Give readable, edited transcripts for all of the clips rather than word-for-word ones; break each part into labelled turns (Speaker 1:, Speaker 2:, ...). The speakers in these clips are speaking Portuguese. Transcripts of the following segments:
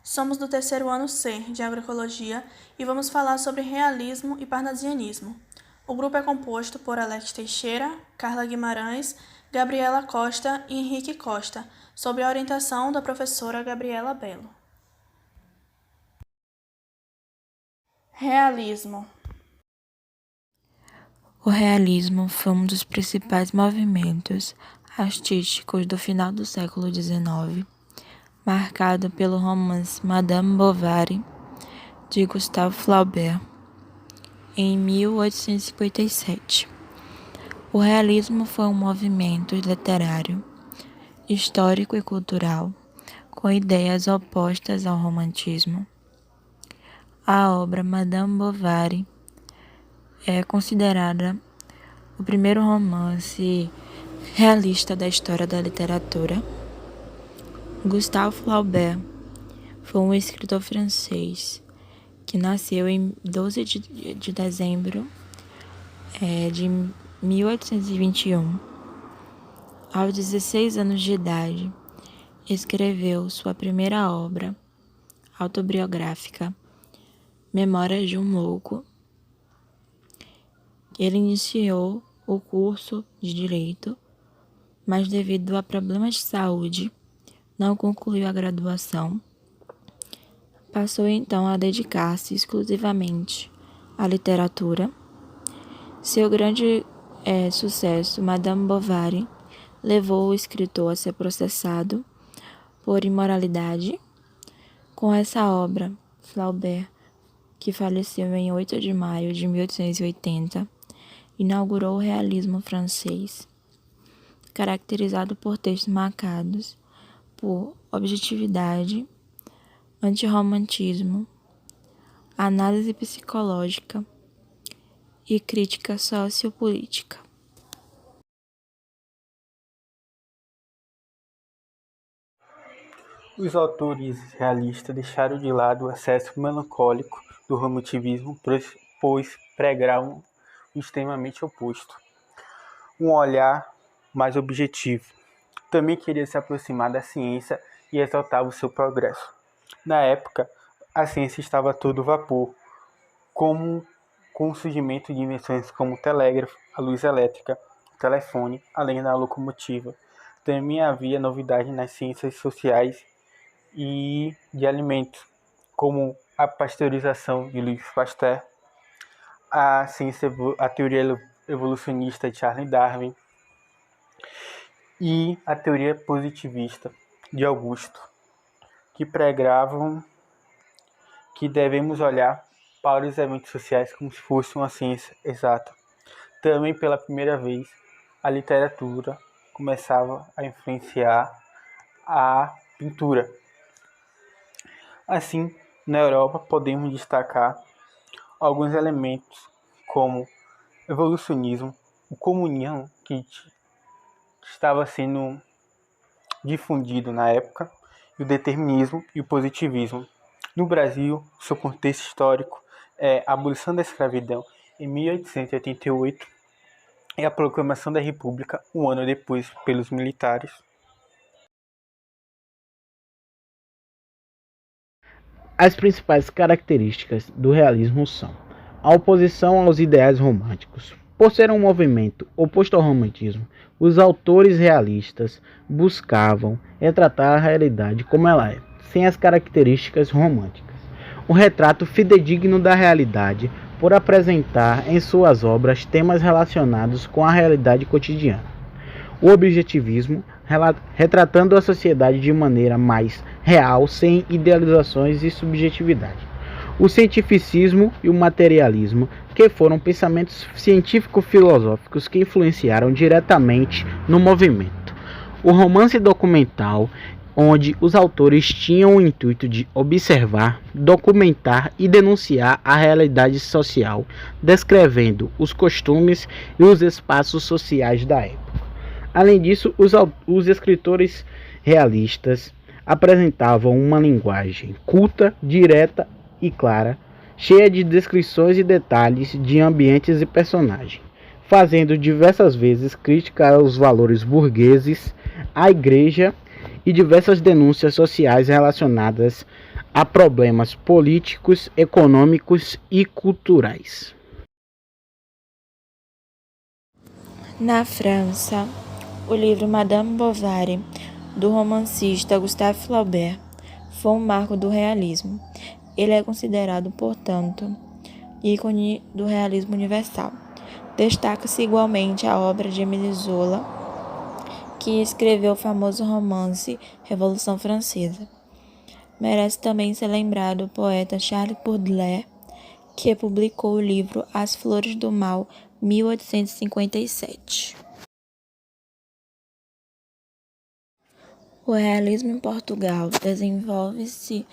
Speaker 1: Somos do terceiro ano C, de Agroecologia, e vamos falar sobre realismo e parnasianismo. O grupo é composto por Alex Teixeira, Carla Guimarães, Gabriela Costa e Henrique Costa, sob a orientação da professora Gabriela Belo. Realismo.
Speaker 2: O realismo foi um dos principais movimentos artísticos do final do século XIX, marcado pelo romance Madame Bovary, de Gustave Flaubert, em 1857. O realismo foi um movimento literário, histórico e cultural, com ideias opostas ao romantismo. A obra Madame Bovary é considerada o primeiro romance realista da história da literatura. Gustave Flaubert foi um escritor francês que nasceu em 12 de dezembro de 1821. Aos 16 anos de idade, escreveu sua primeira obra autobiográfica, Memórias de um Louco. Ele iniciou o curso de Direito, mas devido a problemas de saúde, não concluiu a graduação. Passou então a dedicar-se exclusivamente à literatura. Seu grande sucesso, Madame Bovary, levou o escritor a ser processado por imoralidade. Com essa obra, Flaubert, que faleceu em 8 de maio de 1880, inaugurou o realismo francês, caracterizado por textos marcados por objetividade, antirromantismo, análise psicológica e crítica sociopolítica.
Speaker 3: Os autores realistas deixaram de lado o excesso melancólico do romanticismo, pois pregavam o extremamente oposto, um olhar mais objetivo. Também queria se aproximar da ciência e exaltava o seu progresso. Na época, a ciência estava a todo vapor, com o surgimento de invenções como o telégrafo, a luz elétrica, o telefone, além da locomotiva. Também havia novidades nas ciências sociais e de alimentos, como a pasteurização de Louis Pasteur, a teoria evolucionista de Charles Darwin e a teoria positivista de Augusto, que pregavam que devemos olhar para os eventos sociais como se fosse uma ciência exata. Também, pela primeira vez, a literatura começava a influenciar a pintura. Assim, na Europa, podemos destacar alguns elementos como o evolucionismo, o comunismo, que estava sendo difundido na época, e o determinismo e o positivismo. No Brasil, seu contexto histórico é a abolição da escravidão em 1888 e a proclamação da República um ano depois pelos militares.
Speaker 4: As principais características do realismo são a oposição aos ideais românticos. Por ser um movimento oposto ao romantismo, os autores realistas buscavam retratar a realidade como ela é, sem as características românticas. Um retrato fidedigno da realidade, por apresentar em suas obras temas relacionados com a realidade cotidiana. O objetivismo, retratando a sociedade de maneira mais real, sem idealizações e subjetividade. O cientificismo e o materialismo, que foram pensamentos científico-filosóficos que influenciaram diretamente no movimento. O romance documental, onde os autores tinham o intuito de observar, documentar e denunciar a realidade social, descrevendo os costumes e os espaços sociais da época. Além disso, os escritores realistas apresentavam uma linguagem culta, direta e clara, cheia de descrições e detalhes de ambientes e personagens, fazendo diversas vezes crítica aos valores burgueses, à igreja e diversas denúncias sociais relacionadas a problemas políticos, econômicos e culturais.
Speaker 2: Na França, o livro Madame Bovary, do romancista Gustave Flaubert, foi um marco do realismo. Ele é considerado, portanto, ícone do realismo universal. Destaca-se igualmente a obra de Émile Zola, que escreveu o famoso romance Revolução Francesa. Merece também ser lembrado o poeta Charles Baudelaire, que publicou o livro As Flores do Mal, 1857. O realismo em Portugal desenvolve-se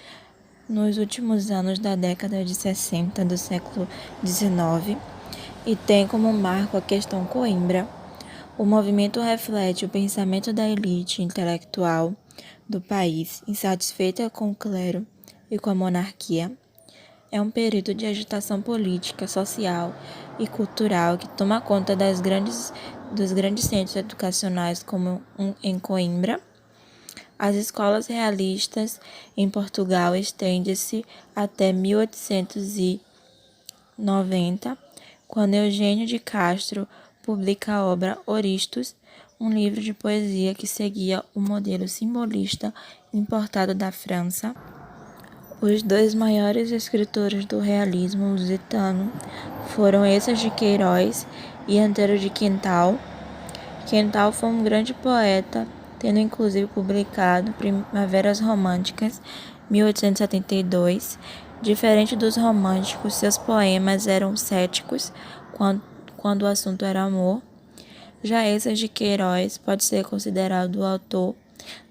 Speaker 2: nos últimos anos da década de 60 do século XIX e tem como marco a questão Coimbra. O movimento reflete o pensamento da elite intelectual do país, insatisfeita com o clero e com a monarquia. É um período de agitação política, social e cultural que toma conta dos grandes centros educacionais, como em Coimbra. As escolas realistas em Portugal estendem-se até 1890, quando Eugênio de Castro publica a obra Oristos, um livro de poesia que seguia o modelo simbolista importado da França. Os dois maiores escritores do realismo lusitano foram Eça de Queiroz e Antero de Quintal. Quintal foi um grande poeta, tendo inclusive publicado Primaveras Românticas, 1872. Diferente dos românticos, seus poemas eram céticos quando o assunto era amor. Já Eça de Queiroz pode ser considerado o autor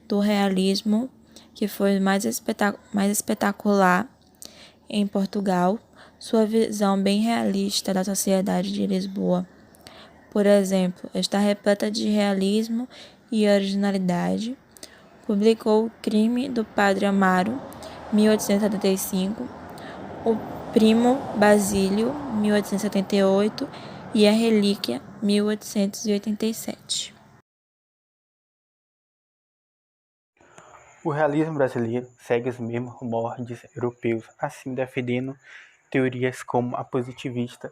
Speaker 2: do realismo que foi mais espetacular em Portugal. Sua visão bem realista da sociedade de Lisboa, por exemplo, está repleta de realismo e originalidade. Publicou O Crime do Padre Amaro, 1875, O Primo Basílio, 1878 e A Relíquia, 1887.
Speaker 3: O realismo brasileiro segue os mesmos moldes europeus, assim defendendo teorias como a positivista,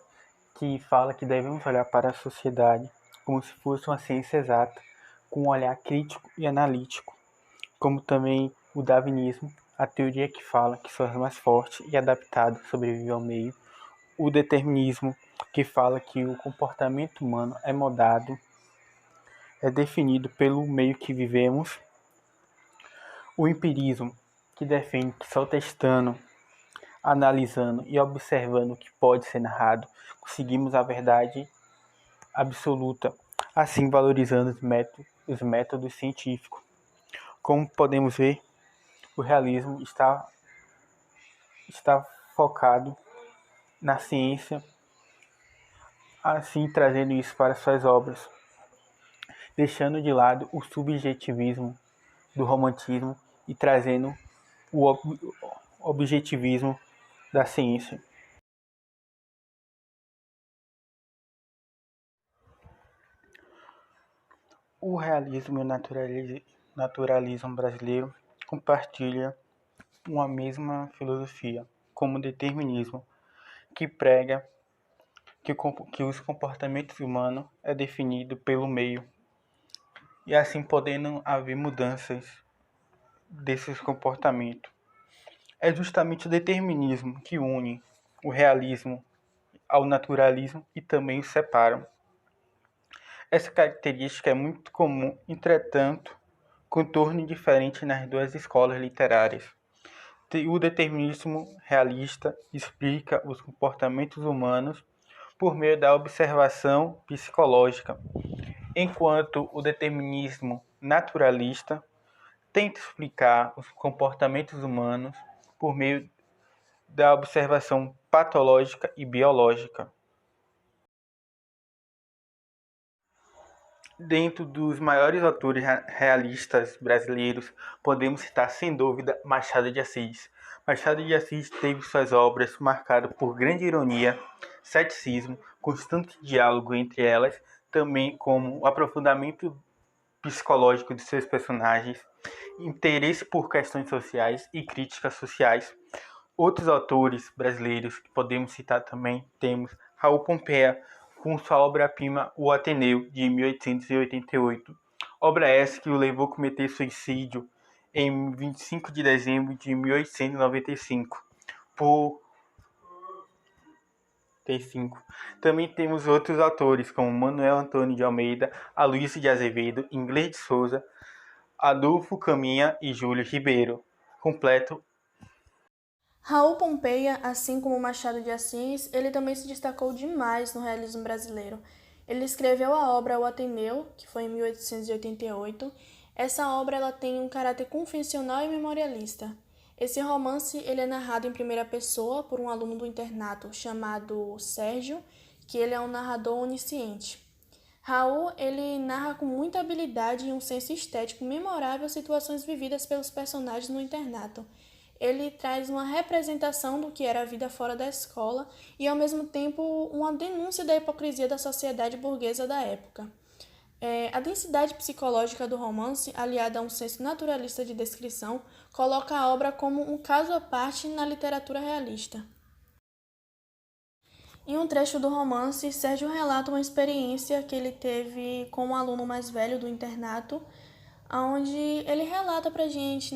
Speaker 3: que fala que devemos olhar para a sociedade como se fosse uma ciência exata, com um olhar crítico e analítico, como também o darwinismo, a teoria que fala que só os mais fortes e adaptados sobrevivem ao meio, o determinismo, que fala que o comportamento humano é moldado, é definido pelo meio que vivemos, o empirismo, que defende que só testando, analisando e observando o que pode ser narrado, conseguimos a verdade absoluta, assim valorizando os métodos científicos. Como podemos ver, o realismo está focado na ciência, assim trazendo isso para suas obras, deixando de lado o subjetivismo do romantismo e trazendo o objetivismo da ciência. O realismo e o naturalismo brasileiro compartilham uma mesma filosofia, como o determinismo, que prega que os comportamentos humanos é definido pelo meio, e assim podendo haver mudanças desses comportamentos. É justamente o determinismo que une o realismo ao naturalismo e também os separam. Essa característica é muito comum, entretanto, contorno diferente nas duas escolas literárias. O determinismo realista explica os comportamentos humanos por meio da observação psicológica, enquanto o determinismo naturalista tenta explicar os comportamentos humanos por meio da observação patológica e biológica. Dentro dos maiores autores realistas brasileiros, podemos citar sem dúvida Machado de Assis. Machado de Assis teve suas obras marcadas por grande ironia, ceticismo, constante diálogo entre elas, também como o aprofundamento psicológico de seus personagens interesse por questões sociais e críticas sociais. Outros autores brasileiros que podemos citar também temos Raul Pompeia, com sua obra-prima O Ateneu, de 1888. Obra essa que o levou a cometer suicídio em 25 de dezembro de 1895. Por T5. Também temos outros autores, como Manuel Antônio de Almeida, Aloysio de Azevedo, Inglês de Souza, Adolfo Caminha e Júlio Ribeiro. Completo.
Speaker 1: Raul Pompeia, assim como Machado de Assis, ele também se destacou demais no realismo brasileiro. Ele escreveu a obra O Ateneu, que foi em 1888. Essa obra ela tem um caráter confessional e memorialista. Esse romance ele é narrado em primeira pessoa por um aluno do internato chamado Sérgio, que ele é um narrador onisciente. Raul ele narra com muita habilidade e um senso estético memorável situações vividas pelos personagens no internato. Ele traz uma representação do que era a vida fora da escola e, ao mesmo tempo, uma denúncia da hipocrisia da sociedade burguesa da época. A densidade psicológica do romance, aliada a um senso naturalista de descrição, coloca a obra como um caso à parte na literatura realista. Em um trecho do romance, Sérgio relata uma experiência que ele teve com um aluno mais velho do internato, onde ele relata pra gente,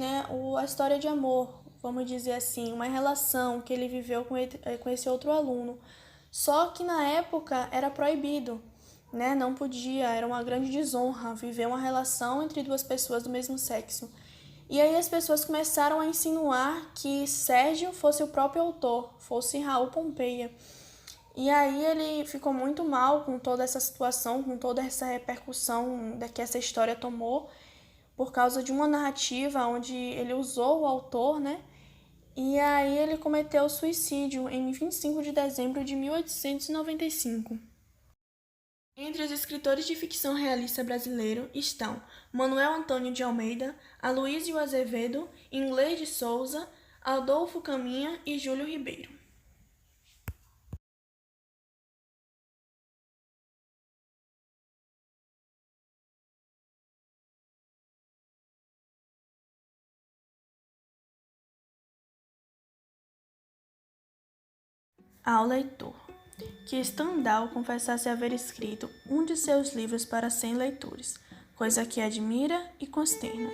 Speaker 1: a história de amor, vamos dizer assim, uma relação que ele viveu com esse outro aluno. Só que na época era proibido, não podia, era uma grande desonra viver uma relação entre duas pessoas do mesmo sexo. E aí as pessoas começaram a insinuar que Sérgio fosse o próprio autor, fosse Raul Pompeia. E aí ele ficou muito mal com toda essa situação, com toda essa repercussão que essa história tomou, por causa de uma narrativa onde ele usou o autor, E aí ele cometeu suicídio em 25 de dezembro de 1895. Entre os escritores de ficção realista brasileiro estão Manuel Antônio de Almeida, Aloysio Azevedo, Inglês de Souza, Adolfo Caminha e Júlio Ribeiro. Ao leitor, que Stendhal confessasse haver escrito um de seus livros para 100 leitores, coisa que admira e consterna.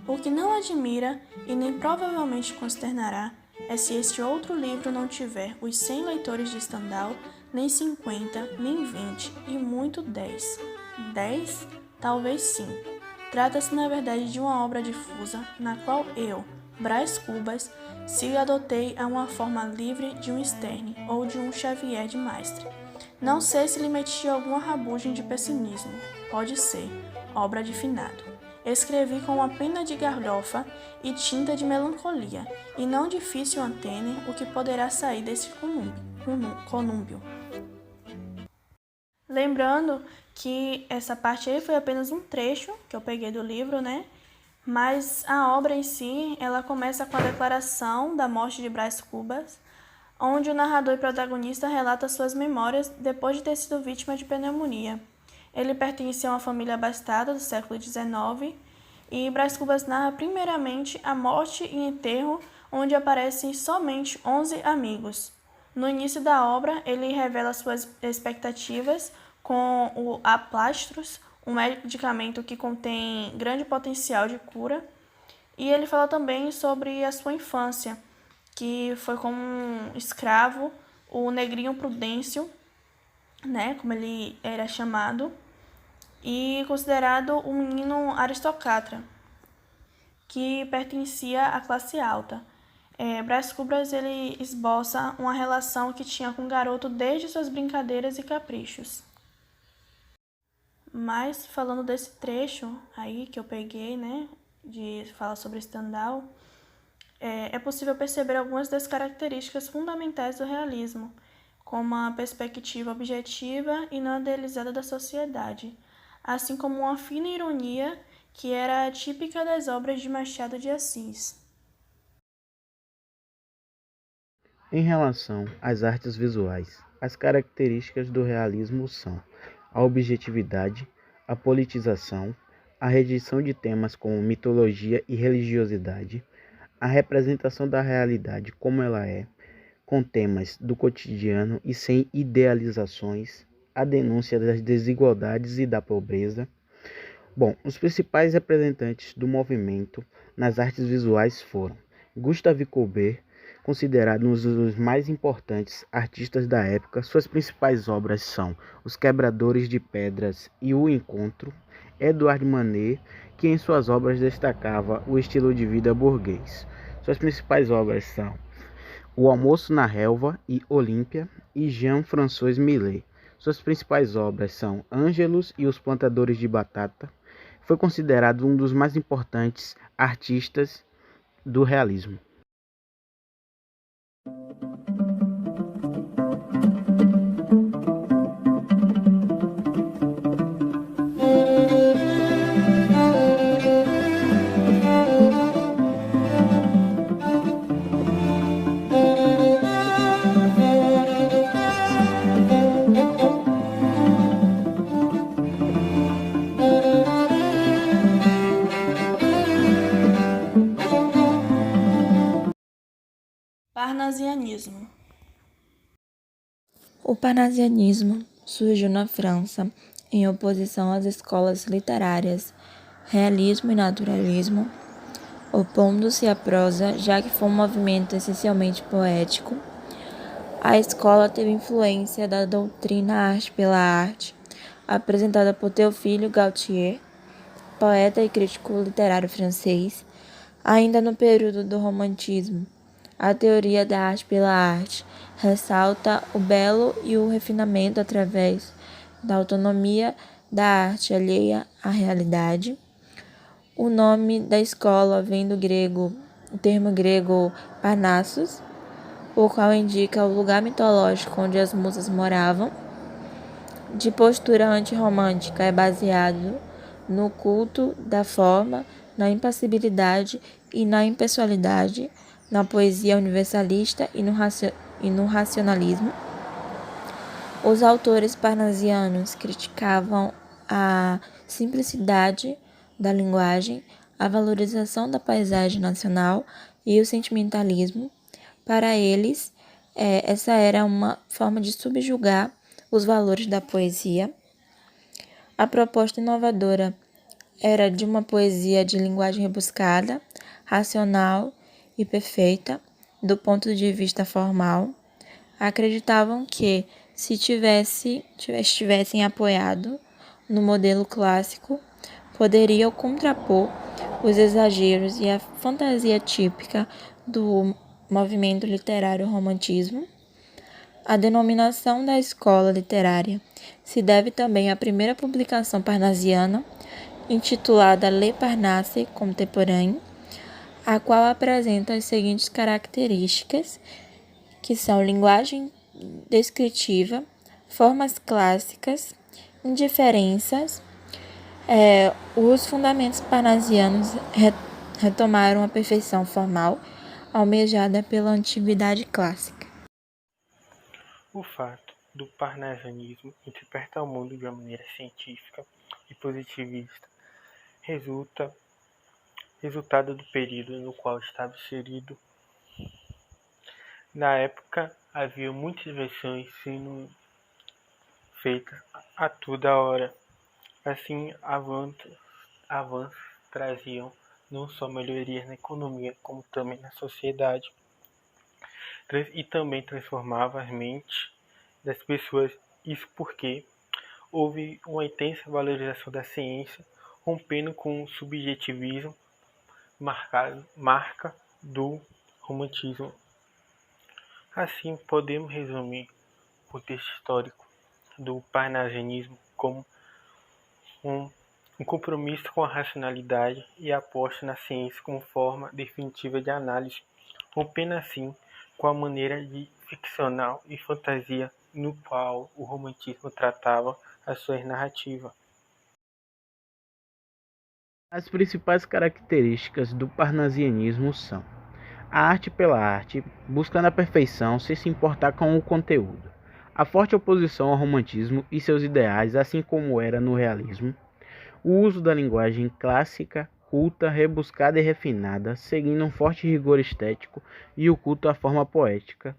Speaker 1: O que não admira e nem provavelmente consternará é se este outro livro não tiver os 100 leitores de Stendhal, nem 50, nem 20 e muito 10. 10? Talvez 5. Trata-se na verdade de uma obra difusa na qual eu, Brás Cubas, se adotei a uma forma livre de um Sterne ou de um Xavier de Maistre. Não sei se lhe meti alguma rabugem de pessimismo. Pode ser, obra de finado. Escrevi com uma pena de galhofa e tinta de melancolia, e não difícil antene o que poderá sair desse conúbio. Lembrando que essa parte aí foi apenas um trecho que eu peguei do livro, Mas a obra em si, ela começa com a declaração da morte de Brás Cubas, onde o narrador e protagonista relata suas memórias depois de ter sido vítima de pneumonia. Ele pertence a uma família abastada do século XIX e Brás Cubas narra primeiramente a morte e enterro, onde aparecem somente 11 amigos. No início da obra, ele revela suas expectativas com o aplastros, um medicamento que contém grande potencial de cura, e ele fala também sobre a sua infância, que foi como um escravo, o Negrinho Prudêncio, como ele era chamado, e considerado um menino aristocrata, que pertencia à classe alta. Brás Cubas ele esboça uma relação que tinha com o garoto desde suas brincadeiras e caprichos. Mas falando desse trecho aí que eu peguei, de falar sobre Stendhal, é possível perceber algumas das características fundamentais do realismo, como a perspectiva objetiva e não idealizada da sociedade, assim como uma fina ironia que era típica das obras de Machado de Assis.
Speaker 4: Em relação às artes visuais, as características do realismo são a objetividade, a politização, a rejeição de temas como mitologia e religiosidade, a representação da realidade como ela é, com temas do cotidiano e sem idealizações, a denúncia das desigualdades e da pobreza. Bom, os principais representantes do movimento nas artes visuais foram Gustave Courbet, considerado um dos mais importantes artistas da época. Suas principais obras são Os Quebradores de Pedras e O Encontro. Edouard Manet, que em suas obras destacava o estilo de vida burguês. Suas principais obras são O Almoço na Relva e Olímpia, e Jean-François Millet. Suas principais obras são Ângelus e os Plantadores de Batata. Foi considerado um dos mais importantes artistas do realismo.
Speaker 1: Parnasianismo.
Speaker 2: O parnasianismo surgiu na França em oposição às escolas literárias realismo e naturalismo, opondo-se à prosa, já que foi um movimento essencialmente poético. A escola teve influência da doutrina arte pela arte, apresentada por Théophile Gautier, poeta e crítico literário francês. Ainda no período do romantismo, a teoria da arte pela arte ressalta o belo e o refinamento através da autonomia da arte alheia à realidade. O nome da escola vem do termo grego Parnassos, o qual indica o lugar mitológico onde as musas moravam. De postura antirromântica, é baseado no culto da forma, na impassibilidade e na impessoalidade, na poesia universalista e no racionalismo. Os autores parnasianos criticavam a simplicidade da linguagem, a valorização da paisagem nacional e o sentimentalismo. Para eles, essa era uma forma de subjugar os valores da poesia. A proposta inovadora era de uma poesia de linguagem rebuscada, racional e perfeita, do ponto de vista formal. Acreditavam que, se estivessem apoiado no modelo clássico, poderiam contrapor os exageros e a fantasia típica do movimento literário romantismo. A denominação da escola literária se deve também à primeira publicação parnasiana, intitulada Le Parnasse Contemporain, a qual apresenta as seguintes características, que são linguagem descritiva, formas clássicas, indiferenças. Os fundamentos parnasianos retomaram a perfeição formal almejada pela antiguidade clássica.
Speaker 3: O fato do parnasianismo interpretar o mundo de uma maneira científica e positivista resultado do período no qual estava inserido. Na época, havia muitas versões sendo feitas a toda hora. Assim, avanços traziam não só melhorias na economia, como também na sociedade, e também transformava as mentes das pessoas. Isso porque houve uma intensa valorização da ciência, rompendo com o subjetivismo marca do romantismo. Assim, podemos resumir o contexto histórico do parnasianismo como um compromisso com a racionalidade e a aposta na ciência como forma definitiva de análise, rompendo assim com a maneira de ficcional e fantasia no qual o romantismo tratava as suas narrativas.
Speaker 4: As principais características do parnasianismo são a arte pela arte, buscando a perfeição sem se importar com o conteúdo, a forte oposição ao romantismo e seus ideais, assim como era no realismo, o uso da linguagem clássica, culta, rebuscada e refinada, seguindo um forte rigor estético e o culto à forma poética.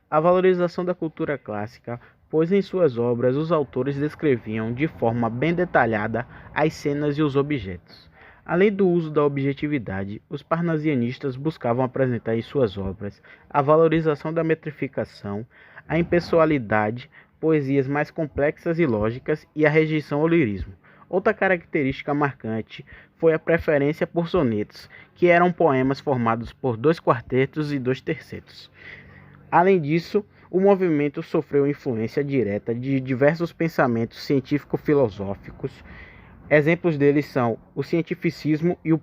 Speaker 4: A valorização da cultura clássica, pois em suas obras os autores descreviam de forma bem detalhada as cenas e os objetos. Além do uso da objetividade, os parnasianistas buscavam apresentar em suas obras a valorização da metrificação, a impessoalidade, poesias mais complexas e lógicas e a rejeição ao lirismo. Outra característica marcante foi a preferência por sonetos, que eram poemas formados por 2 quartetos e 2 tercetos. Além disso, o movimento sofreu influência direta de diversos pensamentos científico-filosóficos. Exemplos deles são o cientificismo e o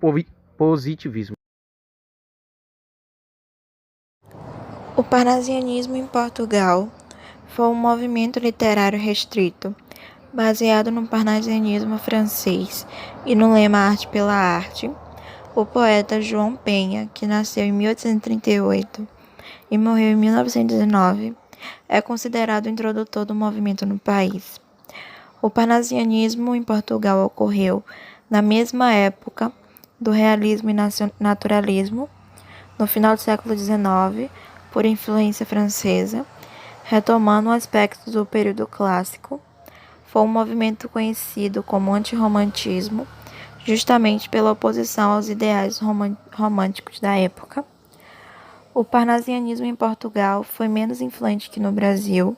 Speaker 4: positivismo.
Speaker 2: O parnasianismo em Portugal foi um movimento literário restrito, baseado no parnasianismo francês e no lema Arte pela Arte. O poeta João Penha, que nasceu em 1838 e morreu em 1909, é considerado o introdutor do movimento no país. O parnasianismo em Portugal ocorreu na mesma época do realismo e naturalismo, no final do século XIX, por influência francesa, retomando aspectos do período clássico. Foi um movimento conhecido como antirromantismo, justamente pela oposição aos ideais românticos da época. O parnasianismo em Portugal foi menos influente que no Brasil,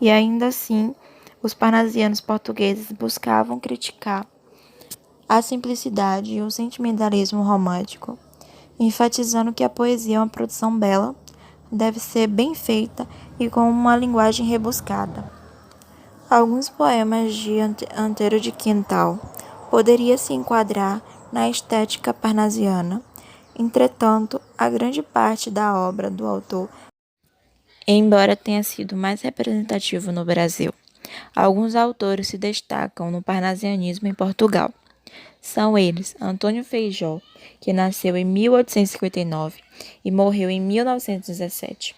Speaker 2: e ainda assim, os parnasianos portugueses buscavam criticar a simplicidade e o sentimentalismo romântico, enfatizando que a poesia é uma produção bela, deve ser bem feita e com uma linguagem rebuscada. Alguns poemas de Antero de Quintal poderia se enquadrar na estética parnasiana. Entretanto, a grande parte da obra do autor, embora tenha sido mais representativo no Brasil, alguns autores se destacam no parnasianismo em Portugal. São eles Antônio Feijó, que nasceu em 1859 e morreu em 1917.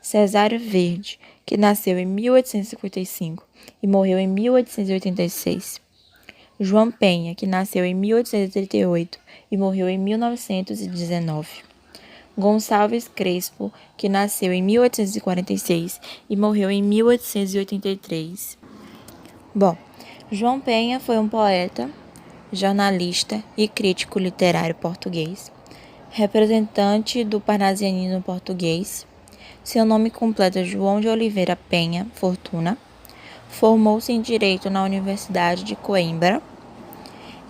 Speaker 2: Cesário Verde, que nasceu em 1855 e morreu em 1886. João Penha, que nasceu em 1838 e morreu em 1919. Gonçalves Crespo, que nasceu em 1846 e morreu em 1883. Bom, João Penha foi um poeta, jornalista e crítico literário português, representante do parnasianismo português. Seu nome completo é João de Oliveira Penha Fortuna. Formou-se em Direito na Universidade de Coimbra.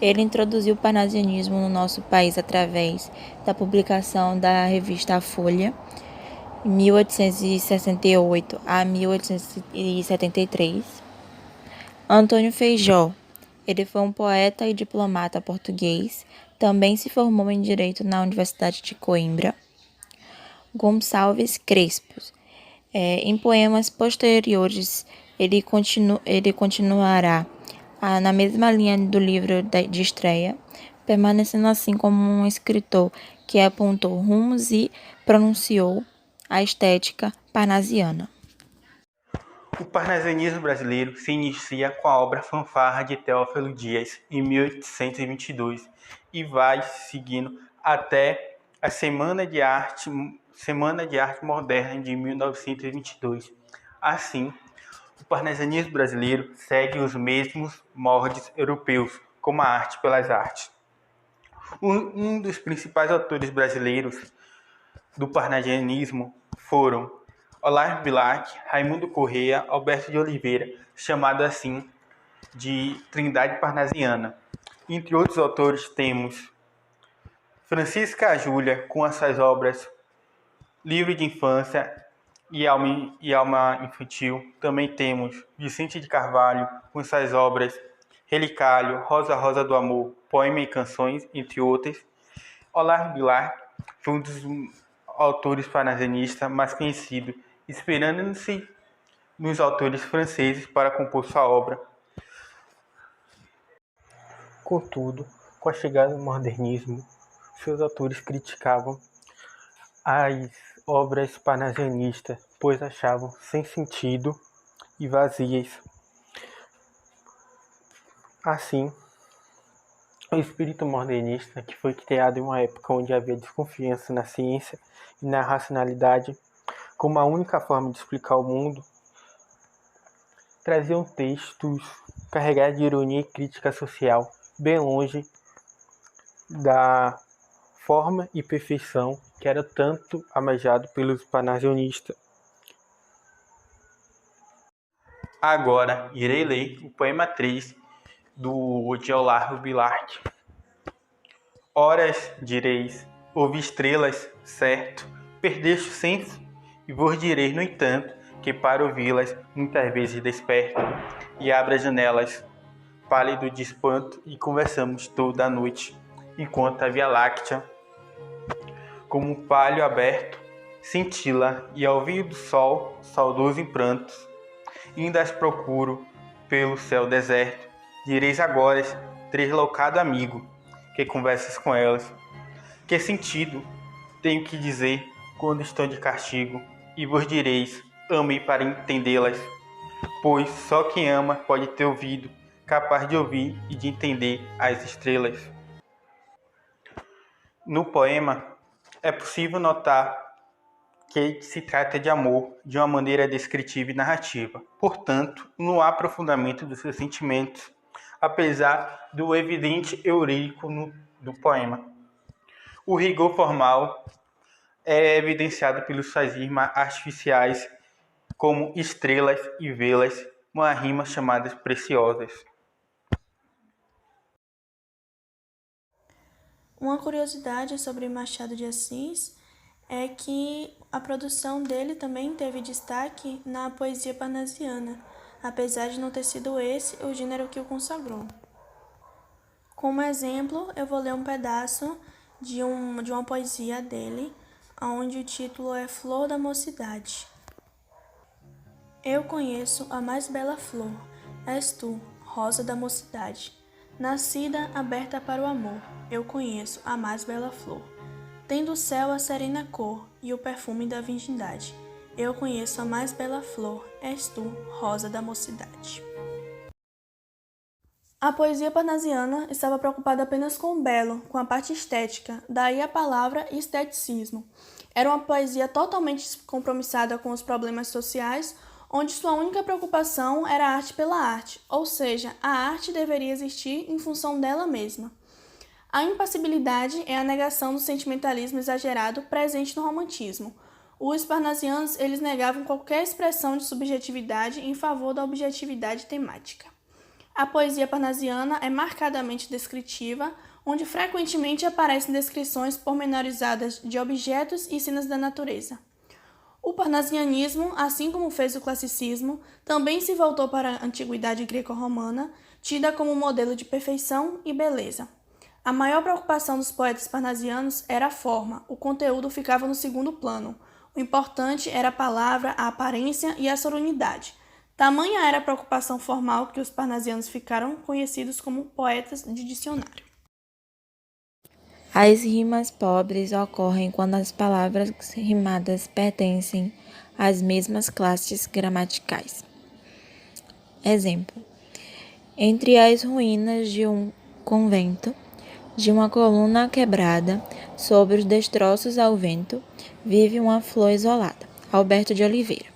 Speaker 2: Ele introduziu o parnasianismo no nosso país através da publicação da revista A Folha, em 1868 a 1873. Antônio Feijó. Ele foi um poeta e diplomata português, também se formou em Direito na Universidade de Coimbra. Gonçalves Crespo. Em poemas posteriores, ele continuará na mesma linha do livro de estreia, permanecendo assim como um escritor que apontou rumos e pronunciou a estética parnasiana.
Speaker 3: O parnasianismo brasileiro se inicia com a obra Fanfarra de Teófilo Dias, em 1822, e vai seguindo até a Semana de Arte Moderna de 1922. Assim, o parnasianismo brasileiro segue os mesmos moldes europeus, como a arte pelas artes. Um dos principais autores brasileiros do parnasianismo foram Olavo Bilac, Raimundo Corrêa, Alberto de Oliveira, chamado assim de Trindade Parnasiana. Entre outros autores temos Francisca Júlia, com as suas obras Livro de Infância e Alma Infantil. Também temos Vicente de Carvalho, com suas obras Relicário, Rosa Rosa do Amor, Poema e Canções, entre outras. Olavo Bilac foi um dos autores parnasianistas mais conhecidos, inspirando-se nos autores franceses para compor sua obra. Contudo, com a chegada do modernismo, seus autores criticavam as obras parnasianistas, pois achavam sem sentido e vazias. Assim, O espírito modernista, que foi criado em uma época onde havia desconfiança na ciência e na racionalidade como a única forma de explicar o mundo, traziam textos carregados de ironia e crítica social, bem longe da forma e perfeição que era tanto almejado pelos panarsionistas. Agora irei ler o poema 3 do Geolardo Bilart. Horas direis, ouvi estrelas, certo, perdeste o senso, e vos direi, no entanto, que para ouvi-las muitas vezes desperto, e abro as janelas, pálido de espanto, e conversamos toda a noite, enquanto a Via Láctea, como um palho aberto, cintila, e ao vir do sol, saudoso em prantos, ainda as procuro pelo céu deserto. Direis agora, tresloucado amigo, que conversas com elas. Que sentido tenho que dizer quando estão de castigo? E vos direis, amei para entendê-las, pois só quem ama pode ter ouvido, capaz de ouvir e de entender as estrelas. No poema, é possível notar que se trata de amor de uma maneira descritiva e narrativa. Portanto, não há aprofundamento dos seus sentimentos, apesar do evidente eurídico do poema. O rigor formal é evidenciado pelos suas rimas artificiais, como estrelas e velas, uma rima chamadas preciosas.
Speaker 1: Uma curiosidade sobre Machado de Assis é que a produção dele também teve destaque na poesia parnasiana, apesar de não ter sido esse o gênero que o consagrou. Como exemplo, eu vou ler um pedaço de uma poesia dele, onde o título é Flor da Mocidade. Eu conheço a mais bela flor, és tu, rosa da mocidade. Nascida, aberta para o amor, eu conheço a mais bela flor. Tem do céu a serena cor e o perfume da virgindade. Eu conheço a mais bela flor, és tu, rosa da mocidade. A poesia parnasiana estava preocupada apenas com o belo, com a parte estética, daí a palavra esteticismo. Era uma poesia totalmente descompromissada com os problemas sociais, onde sua única preocupação era a arte pela arte, ou seja, a arte deveria existir em função dela mesma. A impassibilidade é a negação do sentimentalismo exagerado presente no romantismo. Os parnasianos, eles negavam qualquer expressão de subjetividade em favor da objetividade temática. A poesia parnasiana é marcadamente descritiva, onde frequentemente aparecem descrições pormenorizadas de objetos e cenas da natureza. O parnasianismo, assim como fez o classicismo, também se voltou para a antiguidade greco-romana, tida como modelo de perfeição e beleza. A maior preocupação dos poetas parnasianos era a forma, o conteúdo ficava no segundo plano. O importante era a palavra, a aparência e a solenidade. Tamanha era a preocupação formal que os parnasianos ficaram conhecidos como poetas de dicionário.
Speaker 2: As rimas pobres ocorrem quando as palavras rimadas pertencem às mesmas classes gramaticais. Exemplo: entre as ruínas de um convento, de uma coluna quebrada, sobre os destroços ao vento, vive uma flor isolada. Alberto de Oliveira.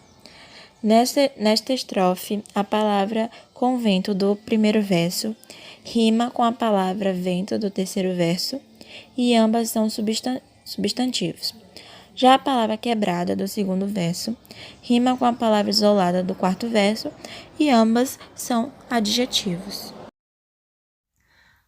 Speaker 2: Nesta estrofe, a palavra convento do primeiro verso rima com a palavra vento do terceiro verso e ambas são substantivos. Já a palavra quebrada do segundo verso rima com a palavra isolada do quarto verso e ambas são adjetivos.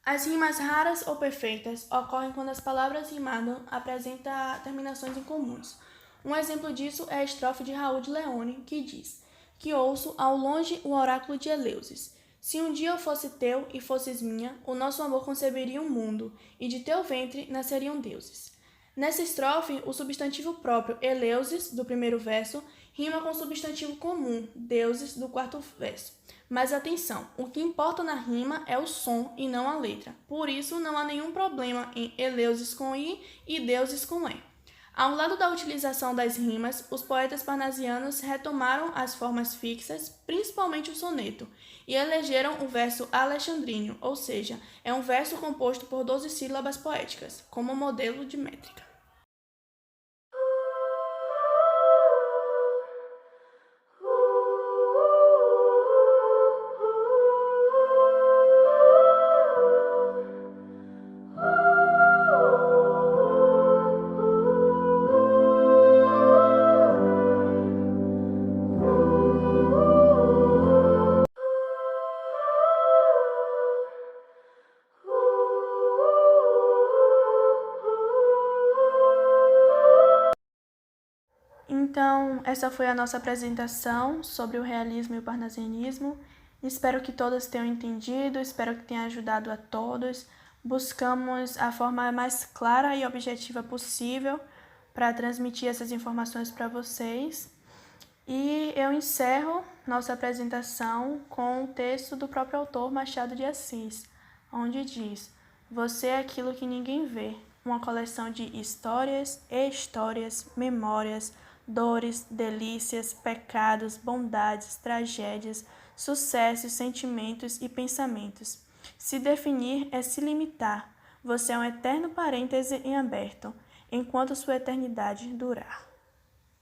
Speaker 1: As rimas raras ou perfeitas ocorrem quando as palavras rimadas apresentam terminações incomuns. Um exemplo disso é a estrofe de Raul de Leone, que diz: que ouço ao longe o oráculo de Eleusis. Se um dia eu fosse teu e fosses minha, o nosso amor conceberia um mundo, e de teu ventre nasceriam deuses. Nessa estrofe, o substantivo próprio Eleusis, do primeiro verso, rima com o substantivo comum, deuses, do quarto verso. Mas atenção, o que importa na rima é o som e não a letra. Por isso, não há nenhum problema em Eleusis com I e deuses com E. Ao lado da utilização das rimas, os poetas parnasianos retomaram as formas fixas, principalmente o soneto, e elegeram o verso alexandrino, ou seja, é um verso composto por 12 sílabas poéticas, como modelo de métrica. Então, essa foi a nossa apresentação sobre o realismo e o parnasianismo. Espero que todos tenham entendido, espero que tenha ajudado a todos. Buscamos a forma mais clara e objetiva possível para transmitir essas informações para vocês. E eu encerro nossa apresentação com o texto do próprio autor Machado de Assis, onde diz: "Você é aquilo que ninguém vê, uma coleção de histórias e histórias, memórias, dores, delícias, pecados, bondades, tragédias, sucessos, sentimentos e pensamentos. Se definir é se limitar. Você é um eterno parêntese em aberto, enquanto sua eternidade durar."